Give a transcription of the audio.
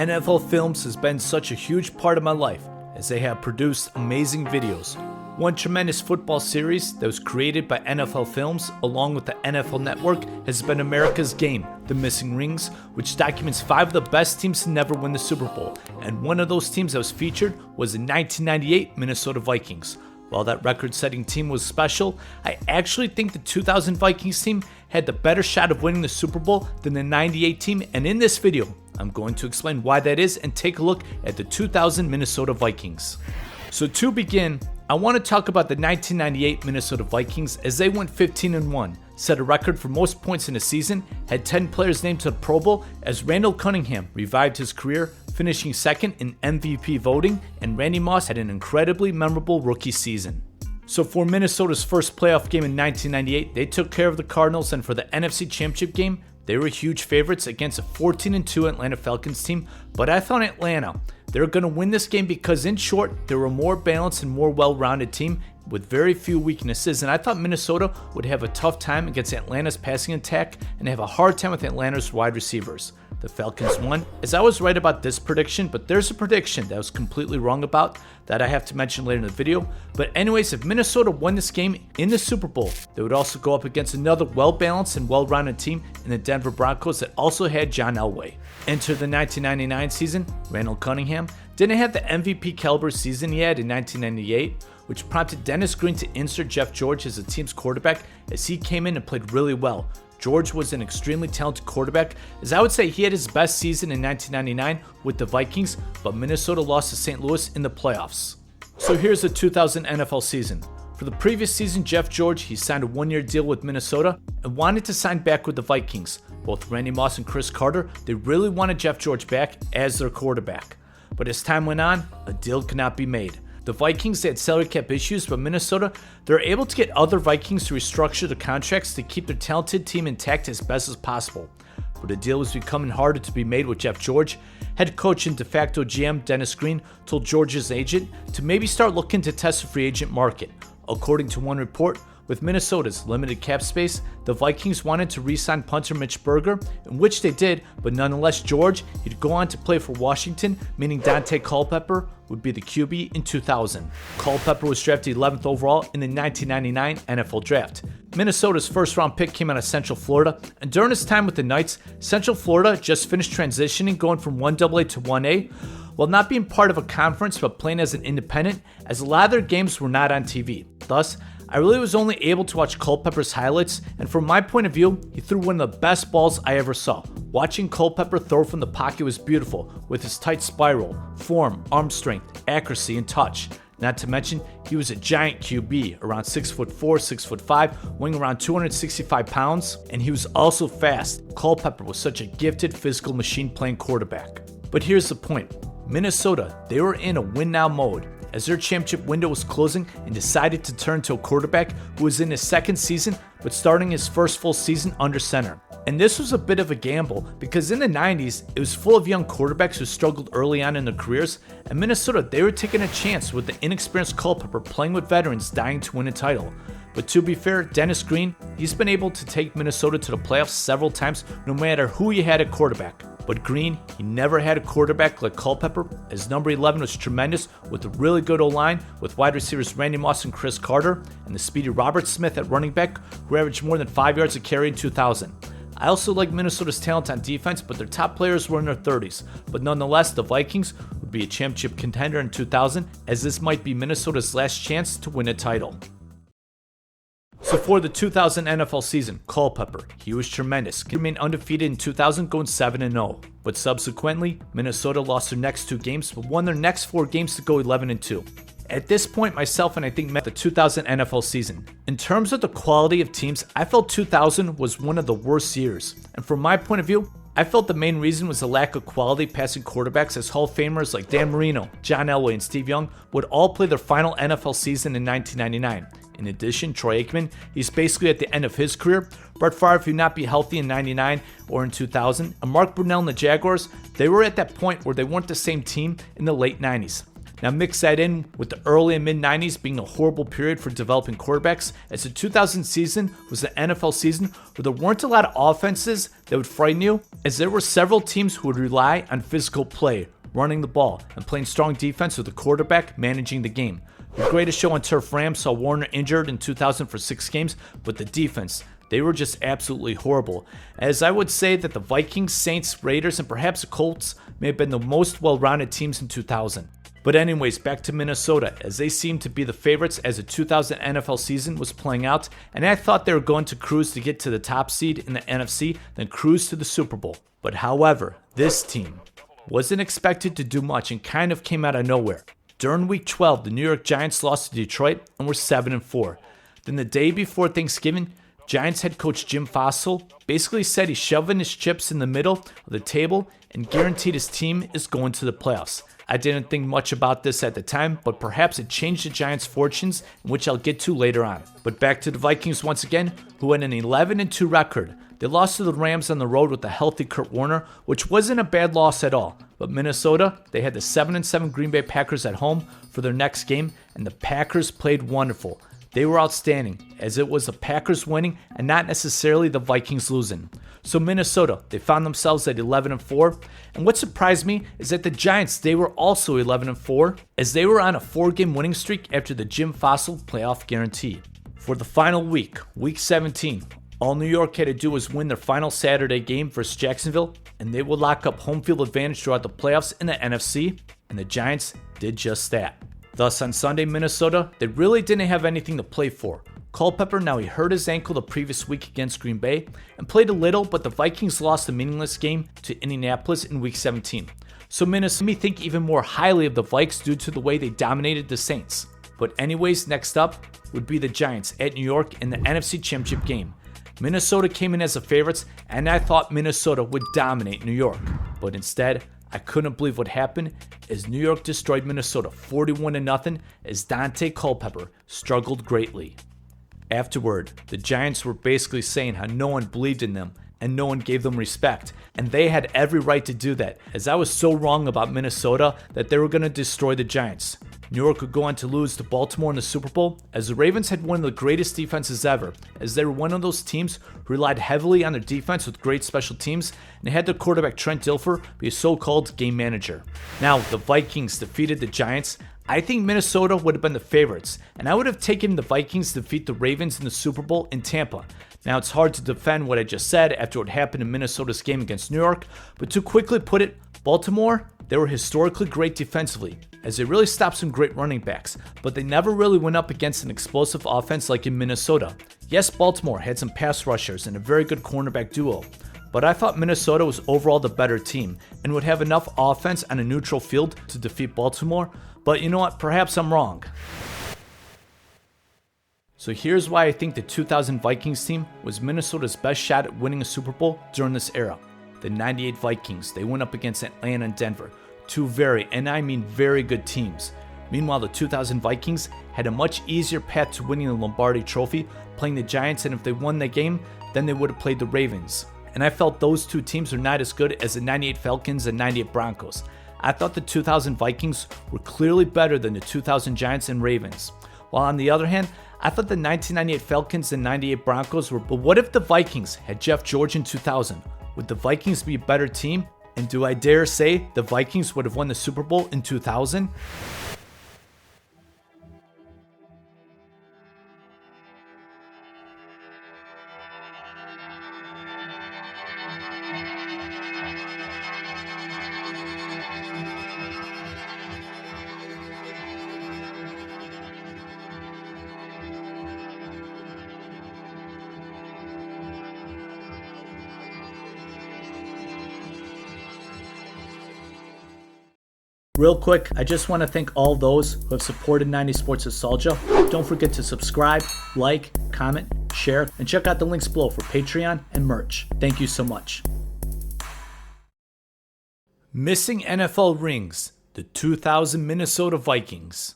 NFL Films has been such a huge part of my life as they have produced amazing videos. One tremendous football series that was created by NFL Films along with the NFL Network has been America's Game, The Missing Rings, which documents 5 of the best teams to never win the Super Bowl, and one of those teams that was featured was the 1998 Minnesota Vikings. While that record-setting team was special, I actually think the 2000 Vikings team had the better shot of winning the Super Bowl than the 98 team, and in this video, I'm going to explain why that is and take a look at the 2000 Minnesota Vikings. So to begin, I want to talk about the 1998 Minnesota Vikings as they went 15-1, set a record for most points in a season, had 10 players named to the Pro Bowl as Randall Cunningham revived his career, finishing second in MVP voting, and Randy Moss had an incredibly memorable rookie season. So for Minnesota's first playoff game in 1998, they took care of the Cardinals, and for the NFC Championship game, they were huge favorites against a 14-2 Atlanta Falcons team, but I thought Atlanta, they're going to win this game because in short, they were a more balanced and more well-rounded team with very few weaknesses, and I thought Minnesota would have a tough time against Atlanta's passing attack and have a hard time with Atlanta's wide receivers. The Falcons won, as I was right about this prediction, but there's a prediction that I was completely wrong about that I have to mention later in the video. But anyways, if Minnesota won this game in the Super Bowl, they would also go up against another well-balanced and well-rounded team in the Denver Broncos that also had John Elway. Enter the 1999 season, Randall Cunningham didn't have the MVP caliber season he had in 1998, which prompted Dennis Green to insert Jeff George as the team's quarterback as he came in and played really well. George was an extremely talented quarterback, as I would say he had his best season in 1999 with the Vikings, but Minnesota lost to St. Louis in the playoffs. So here's the 2000 NFL season. For the previous season, Jeff George, he signed a 1-year deal with Minnesota and wanted to sign back with the Vikings. Both Randy Moss and Chris Carter, they really wanted Jeff George back as their quarterback. But as time went on, a deal could not be made. The Vikings, they had salary cap issues, but Minnesota, they're able to get other Vikings to restructure the contracts to keep their talented team intact as best as possible. But the deal was becoming harder to be made with Jeff George. Head coach and de facto GM Dennis Green told George's agent to maybe start looking to test the free agent market. According to one report, with Minnesota's limited cap space, the Vikings wanted to re-sign punter Mitch Berger, in which they did, but nonetheless George, he'd go on to play for Washington, meaning Dante Culpepper would be the QB in 2000. Culpepper was drafted 11th overall in the 1999 NFL Draft. Minnesota's first round pick came out of Central Florida, and during his time with the Knights, Central Florida just finished transitioning, going from 1AA to 1A, while not being part of a conference but playing as an independent, as a lot of their games were not on TV. Thus, I really was only able to watch Culpepper's highlights, and from my point of view, he threw one of the best balls I ever saw. Watching Culpepper throw from the pocket was beautiful, with his tight spiral, form, arm strength, accuracy, and touch. Not to mention, he was a giant QB, around 6'4", 6'5", weighing around 265 pounds, and he was also fast. Culpepper was such a gifted physical machine playing quarterback. But here's the point. Minnesota, they were in a win-now mode, as their championship window was closing and decided to turn to a quarterback who was in his second season but starting his first full season under center. And this was a bit of a gamble because in the 90s, it was full of young quarterbacks who struggled early on in their careers, and Minnesota, they were taking a chance with the inexperienced Culpepper playing with veterans dying to win a title. But to be fair, Dennis Green, he's been able to take Minnesota to the playoffs several times no matter who he had at quarterback. But Green, he never had a quarterback like Culpepper, as number 11 was tremendous with a really good O-line with wide receivers Randy Moss and Chris Carter, and the speedy Robert Smith at running back, who averaged more than 5 yards a carry in 2000. I also like Minnesota's talent on defense, but their top players were in their 30s. But nonetheless, the Vikings would be a championship contender in 2000, as this might be Minnesota's last chance to win a title. So for the 2000 NFL season, Culpepper, he was tremendous. He remained undefeated in 2000, going 7-0. But subsequently, Minnesota lost their next 2 games, but won their next 4 games to go 11-2. At this point, myself and I think met the 2000 NFL season. In terms of the quality of teams, I felt 2000 was one of the worst years. And from my point of view, I felt the main reason was the lack of quality passing quarterbacks, as Hall of Famers like Dan Marino, John Elway, and Steve Young would all play their final NFL season in 1999. In addition, Troy Aikman, he's basically at the end of his career. Brett Favre, if he not be healthy in 99 or in 2000. And Mark Brunell and the Jaguars, they were at that point where they weren't the same team in the late 90s. Now mix that in with the early and mid-90s being a horrible period for developing quarterbacks, as the 2000 season was the NFL season where there weren't a lot of offenses that would frighten you, as there were several teams who would rely on physical play, running the ball, and playing strong defense with the quarterback managing the game. The greatest show on turf, Rams, saw Warner injured in 2000 for 6 games, but the defense, they were just absolutely horrible. As I would say that the Vikings, Saints, Raiders, and perhaps the Colts may have been the most well-rounded teams in 2000. But anyways, back to Minnesota, as they seemed to be the favorites as the 2000 NFL season was playing out, and I thought they were going to cruise to get to the top seed in the NFC, then cruise to the Super Bowl. But however, this team wasn't expected to do much and kind of came out of nowhere. During Week 12, the New York Giants lost to Detroit and were 7-4. Then the day before Thanksgiving, Giants head coach Jim Fassel basically said he's shoving his chips in the middle of the table and guaranteed his team is going to the playoffs. I didn't think much about this at the time, but perhaps it changed the Giants' fortunes, which I'll get to later on. But back to the Vikings once again, who had an 11-2 record. They lost to the Rams on the road with a healthy Kurt Warner, which wasn't a bad loss at all. But Minnesota, they had the 7-7 Green Bay Packers at home for their next game, and the Packers played wonderful. They were outstanding, as it was the Packers winning and not necessarily the Vikings losing. So Minnesota, they found themselves at 11-4, and what surprised me is that the Giants, they were also 11-4, as they were on a 4-game winning streak after the Jim Fassel playoff guarantee. For the final week, Week 17, all New York had to do was win their final Saturday game versus Jacksonville, and they would lock up home field advantage throughout the playoffs in the NFC, and the Giants did just that. Thus, on Sunday, Minnesota, they really didn't have anything to play for. Culpepper, now he hurt his ankle the previous week against Green Bay and played a little, but the Vikings lost a meaningless game to Indianapolis in Week 17. So Minnesota made me think even more highly of the Vikes due to the way they dominated the Saints. But anyways, next up would be the Giants at New York in the NFC Championship game. Minnesota came in as the favorites, and I thought Minnesota would dominate New York. But instead, I couldn't believe what happened as New York destroyed Minnesota 41-0 as Dante Culpepper struggled greatly. Afterward, the Giants were basically saying how no one believed in them and no one gave them respect, and they had every right to do that, as I was so wrong about Minnesota that they were going to destroy the Giants. New York would go on to lose to Baltimore in the Super Bowl, as the Ravens had one of the greatest defenses ever, as they were one of those teams who relied heavily on their defense with great special teams, and they had their quarterback Trent Dilfer be a so-called game manager. Now, the Vikings defeated the Giants. I think Minnesota would have been the favorites, and I would have taken the Vikings to defeat the Ravens in the Super Bowl in Tampa. Now, it's hard to defend what I just said after what happened in Minnesota's game against New York, but to quickly put it, Baltimore, they were historically great defensively, as they really stopped some great running backs, but they never really went up against an explosive offense like in Minnesota. Yes, Baltimore had some pass rushers and a very good cornerback duo, but I thought Minnesota was overall the better team and would have enough offense on a neutral field to defeat Baltimore, but you know what, perhaps I'm wrong. So here's why I think the 2000 Vikings team was Minnesota's best shot at winning a Super Bowl during this era. The 98 Vikings, they went up against Atlanta and Denver, two very, and I mean very good teams. Meanwhile, the 2000 Vikings had a much easier path to winning the Lombardi Trophy, playing the Giants, and if they won that game, then they would have played the Ravens. And I felt those two teams are not as good as the 98 Falcons and 98 Broncos. I thought the 2000 Vikings were clearly better than the 2000 Giants and Ravens. While on the other hand, I thought the 1998 Falcons and 98 Broncos were, but what if the Vikings had Jeff George in 2000? Would the Vikings be a better team? And do I dare say the Vikings would have won the Super Bowl in 2000? Real quick, I just want to thank all those who have supported 90 Sports Nostalgia. Don't forget to subscribe, like, comment, share, and check out the links below for Patreon and merch. Thank you so much. Missing NFL rings, the 2000 Minnesota Vikings.